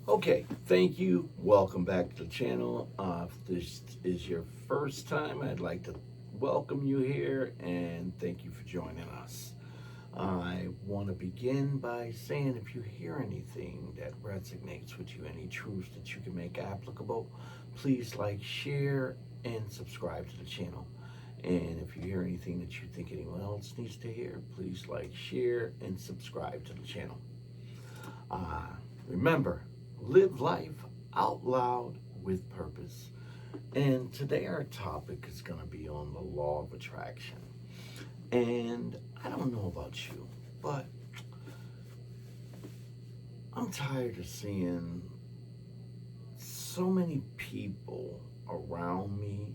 Okay, thank you. Welcome back to the channel. If this is your first time, I'd like to welcome you here and thank you for joining us. I want to begin by saying if you hear anything that resonates with you, any truths that you can make applicable, please like, share, and subscribe to the channel. And if you hear anything that you think anyone else needs to hear, please like, share, and subscribe to the channel. Uh, Remember, live life out loud with purpose. And today our topic is going to be on the law of attraction. And I don't know about you, but I'm tired of seeing so many people around me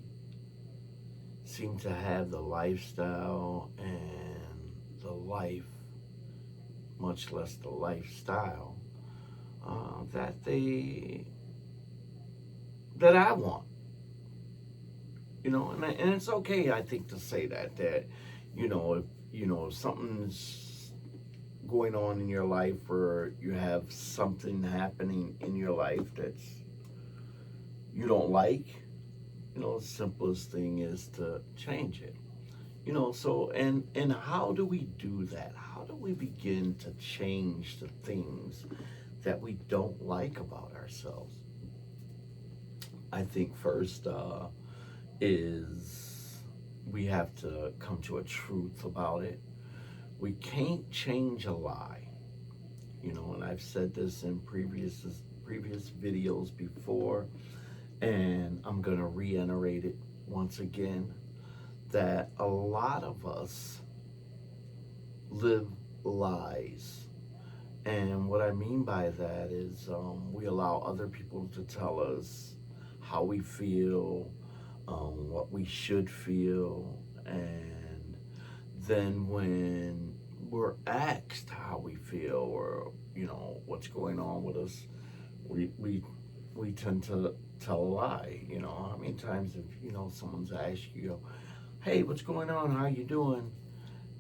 seem to have the lifestyle and the life, much less the lifestyle, that I want. And it's okay, I think, to say if something's going on in your life, or you have something happening in your life that's you don't like, the simplest thing is to change it. So how do we do that? How do we begin to change the things that we don't like about ourselves? I think first is we have to come to a truth about it. We can't change a lie, and I've said this in previous videos before, and I'm gonna reiterate it once again, that a lot of us live lies. And what I mean by that is we allow other people to tell us how we feel, what we should feel, and then when we're asked how we feel, or what's going on with us, we we we tend to tell a lie. How many times if someone's asked you, "Hey, what's going on? How you doing?"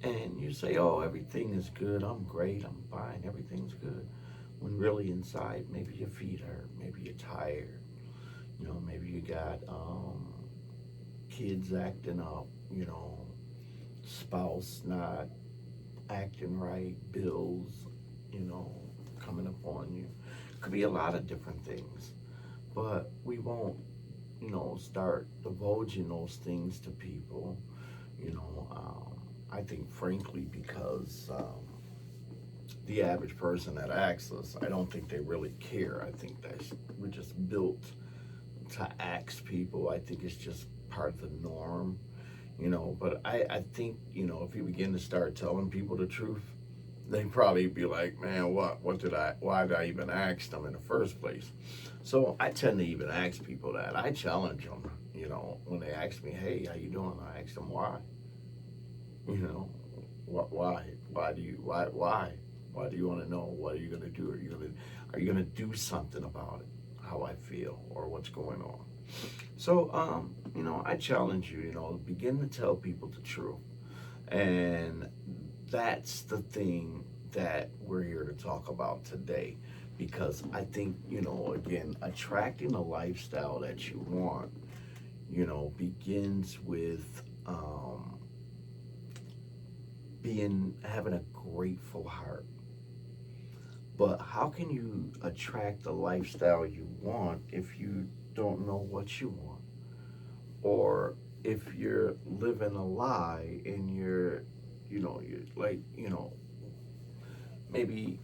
And you say, "Oh, everything is good. I'm great. I'm fine. Everything's good." When really inside, maybe your feet hurt. Maybe you're tired. Maybe you got kids acting up. Spouse not acting right. Bills, you know, coming upon you. Could be a lot of different things, but we won't, start divulging those things to people. I think, frankly, because the average person that asks us, I don't think they really care. I think that we're just built to ask people. I think it's just part of the norm, But I think, if you begin to start telling people the truth, they probably be like, man, why did I even ask them in the first place? So I tend to even ask people that. I challenge them, when they ask me, hey, how you doing? I ask them why. You know, why do you want to know? What are you going to do? Are you going to do something about it? How I feel or what's going on? So, I challenge you, begin to tell people the truth. And that's the thing that we're here to talk about today. Because I think, again, attracting a lifestyle that you want, begins with having a grateful heart. But how can you attract the lifestyle you want if you don't know what you want? Or if you're living a lie and you're like, maybe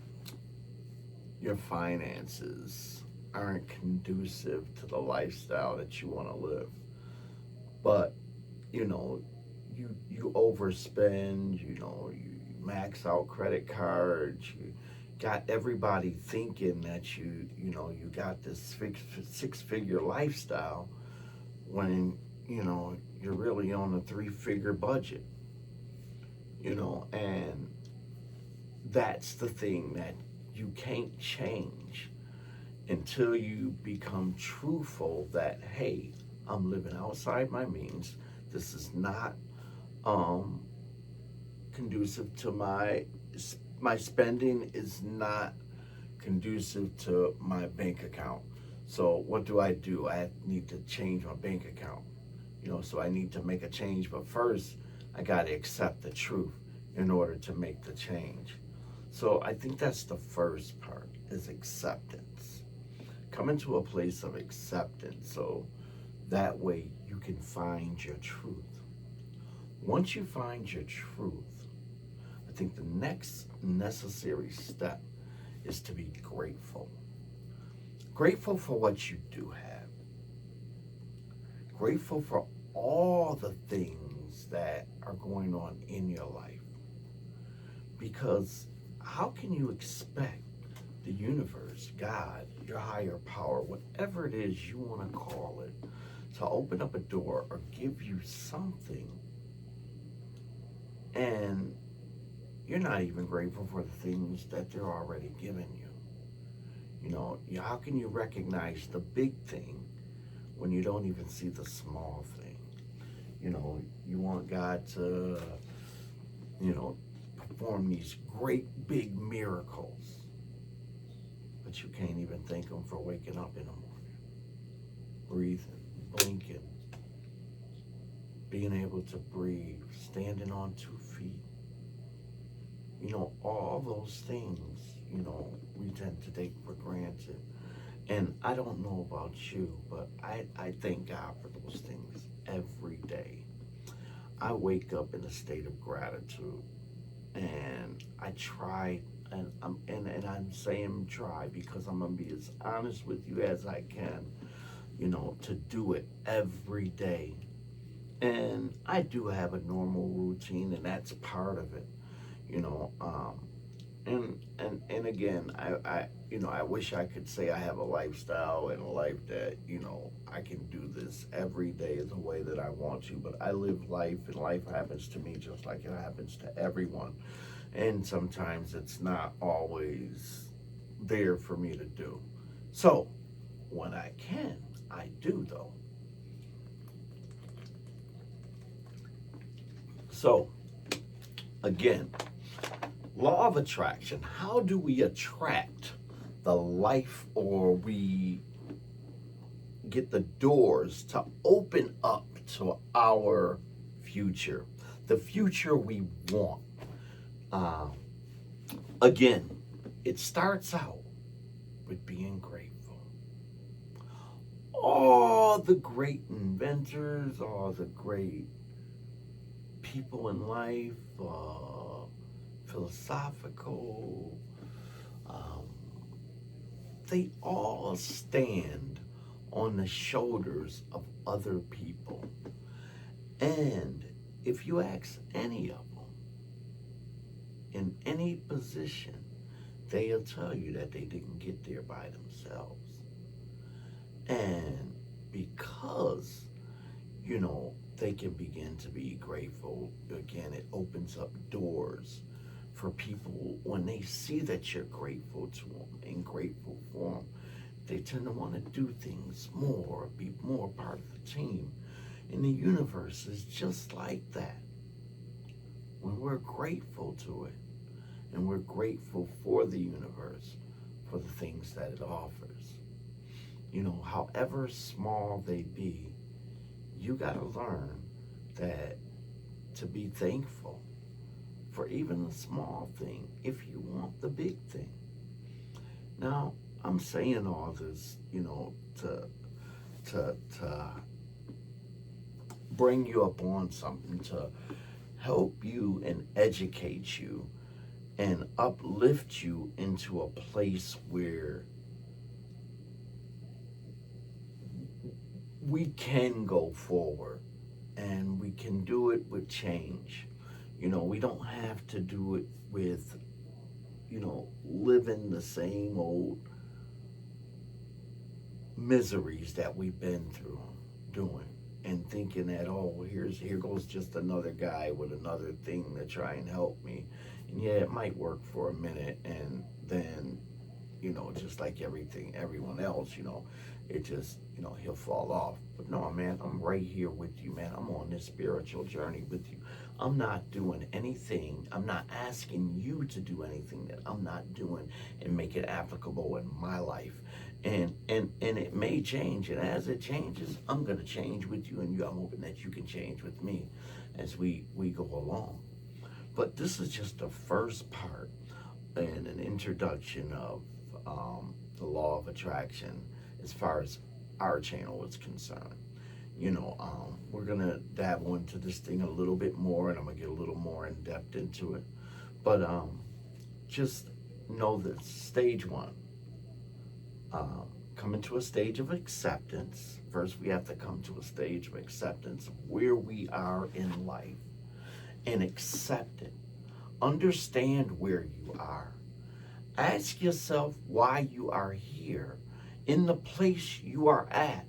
your finances aren't conducive to the lifestyle that you want to live. But, you know, you overspend, you max out credit cards, you got everybody thinking that you got this six figure lifestyle when you're really on a three-figure budget, and that's the thing that you can't change until you become truthful that, hey, I'm living outside my means. This is not um conducive to my spending is not conducive to my bank account. So what do? I need to change my bank account. So I need to make a change. But first, I got to accept the truth in order to make the change. So I think that's the first part, is acceptance. Come into a place of acceptance so that way you can find your truth. Once you find your truth, I think the next necessary step is to be grateful. Grateful for what you do have. Grateful for all the things that are going on in your life. Because how can you expect the universe, God, your higher power, whatever it is you want to call it, to open up a door or give you something, and you're not even grateful for the things that they're already giving you? How can you recognize the big thing when you don't even see the small thing? You want God to, perform these great big miracles, but you can't even thank Him for waking up in the morning, breathing, blinking, being able to breathe, standing on 2 feet. All those things, we tend to take for granted. And I don't know about you, but I thank God for those things every day. I wake up in a state of gratitude, and I try, and I'm saying try because I'm gonna be as honest with you as I can, to do it every day. And I do have a normal routine, and that's part of it, you know. And again, I wish I could say I have a lifestyle and a life that I can do this every day the way that I want to, but I live life, and life happens to me just like it happens to everyone, and sometimes it's not always there for me to do. So when I can, I do though. So again, law of attraction. How do we attract the life, or we get the doors to open up to our future, the future we want? Again, it starts out with being grateful. All the great inventors, all the great people in life, philosophical, they all stand on the shoulders of other people. And if you ask any of them in any position, they'll tell you that they didn't get there by themselves. And because, they can begin to be grateful, again, it opens up doors for people. When they see that you're grateful to them and grateful for them, they tend to want to do things more, be more part of the team. And the universe is just like that. When we're grateful to it, and we're grateful for the universe, for the things that it offers, however small they be, you got to learn that to be thankful for even the small thing if you want the big thing. Now, I'm saying all this, to bring you up on something, to help you and educate you and uplift you into a place where we can go forward, and we can do it with change. We don't have to do it with, living the same old miseries that we've been through doing, and thinking that, oh, here goes just another guy with another thing to try and help me. And yeah, it might work for a minute, and then, just like everyone else, it just, he'll fall off. But no, man, I'm right here with you, man. I'm on this spiritual journey with you. I'm not doing anything. I'm not asking you to do anything that I'm not doing and make it applicable in my life. And it may change, and as it changes, I'm gonna change with you, and I'm hoping that you can change with me as we go along. But this is just the first part and an introduction of the law of attraction as far as our channel is concerned. We're gonna dabble into this thing a little bit more, and I'm gonna get a little more in depth into it. But just know that stage one, coming to a stage of acceptance. First, we have to come to a stage of acceptance of where we are in life and accept it. Understand where you are. Ask yourself why you are here in the place you are at.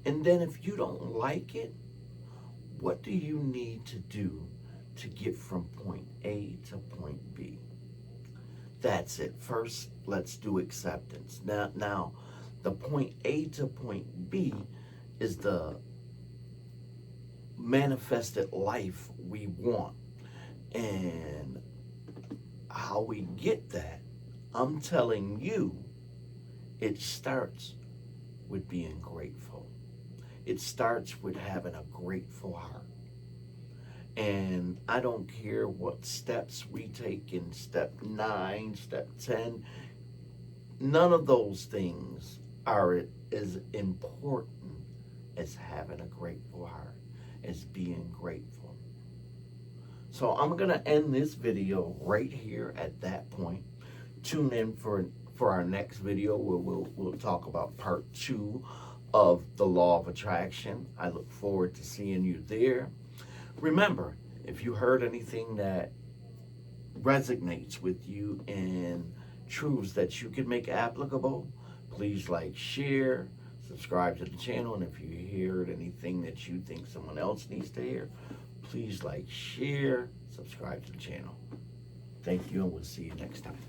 And then if you don't like it, what do you need to do to get from point A to point B? That's it. First, let's do acceptance. Now, the point A to point B is the manifested life we want. And how we get that, I'm telling you, it starts with being grateful. It starts with having a grateful heart. And I don't care what steps we take in step 9, step 10, none of those things are as important as having a grateful heart, as being grateful. So I'm going to end this video right here at that point. Tune in for our next video where we'll talk about part 2 of the law of attraction. I look forward to seeing you there. Remember, if you heard anything that resonates with you and truths that you can make applicable, please like, share, subscribe to the channel. And if you heard anything that you think someone else needs to hear, please like, share, subscribe to the channel. Thank you, and we'll see you next time.